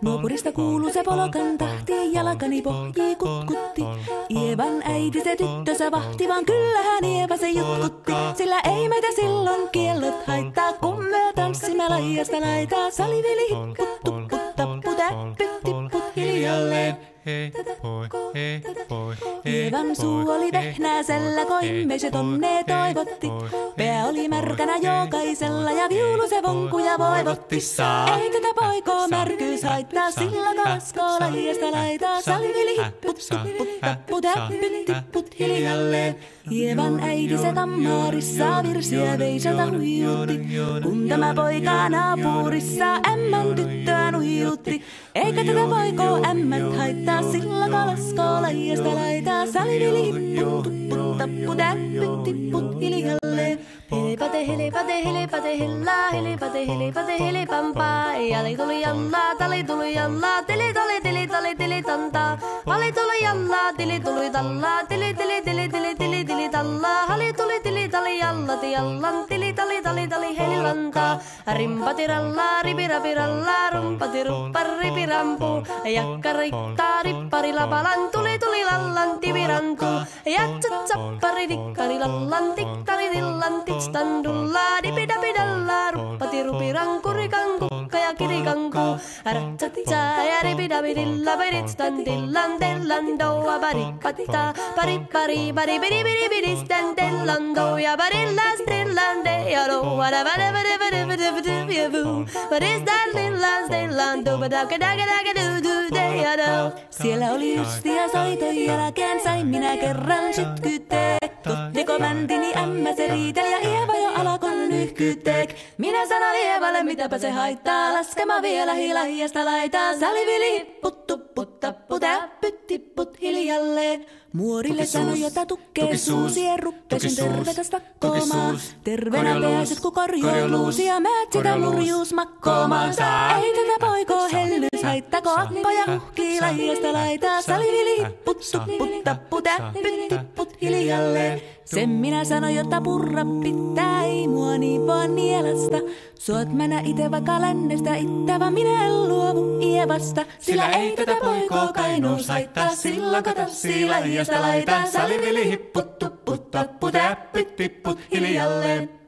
Nuopurista kuuluu se polokan tahti, jalkani pohjii kutkutti. Ievan äiti se tyttönsä vahti, vaan kyllähän Ieva se jutkutti. Sillä ei meitä silloin kiellot haittaa, kun me tanssimme laijasta laitaa. Salivili hipput, tupput, tapput, äppyt, tipput hiljalleen. Hei poi. Ievan suu oli vehnäisellä, koimme se tonne toivotti. Pää oli märkänä jokaisella ja viulu se vonkuja voivotti. Ei tätä poikoo märkyys haittaa, sillä kaskoo laijasta laitaa. Salivili hipput, tupput, tapput, äppyt, tipput hiljalleen. Ievan äiti se kammarissa virsiä veisata huijutti. Kun tämä poika naapurissa ämmän tyttöä nuijutti. Eikä tätä poikoo ämmät haittaa, sillä kalaskoo laijasta laitaa. Salivili hipput, tupput, tapput, äppyt, tipput hiljalleen. Helepate, helepate, helepate, hellaa, helepate, helepate, helepampaa. Jali tuli jallaa, tali tuli jallaa, tili tali, tili tali, tili tantaa. Hali tuli jallaa, tili tuli tallaa, tili tili tili tili tili tili tallaa. Hali tuli tili tali jallati jallan, tili tali tali tali helilantaa. Rimpati rallaa, ripirapi rallaa, rumpati ruppar ripirampu. Jakka riittaa, rippari lapalan, tuli tuli lallan, tivirantu. Jatsat sappari, dikkari lallan, tikkari tillan, standulla dipidapidalla ruppati rupiranku rikanku ja kirikanku ratsatsa ja ripidapidilla piritstandillan tellandoa parippatta parippari paripiripiripiristandellando ja parillastillande ja roa siellä oli justia soiton jälkeen sain minä kerran sytkytettu. Joko mäntini ämmä se riiteli ja Ieva jo alakon nyhkytek. Minä sanon Ievalle mitäpä se haittaa, laskema vielä hilahiasta laitaa. Salivili hipput, tupput, tapput, äppyt, tipput hiljalleen. Muorille sanoi jota tukkee suusien ruppesin tervetäs takkoomaan. Terveenä pääset ku korjoo luusia, määt sitä murjuus makkoomaan. Ei tätä poikoo hellys haittako appoja uhkii lajiasta laitaa. Salivili hipput, tupput, tapput, äppyt, tipput hiljalleen. Sen minä sanoin, jota purra pitää, ei mua niin vaan nielasta. Suot mänä ite vaikka lännestä ittävä, minä en luovu Ievasta. Sillä ei tätä poikoo kainuus haittaa, silloin katassi laijasta laitaa. Salivili hipput, tupput, tapput, äppyt, tipput hiljalleen.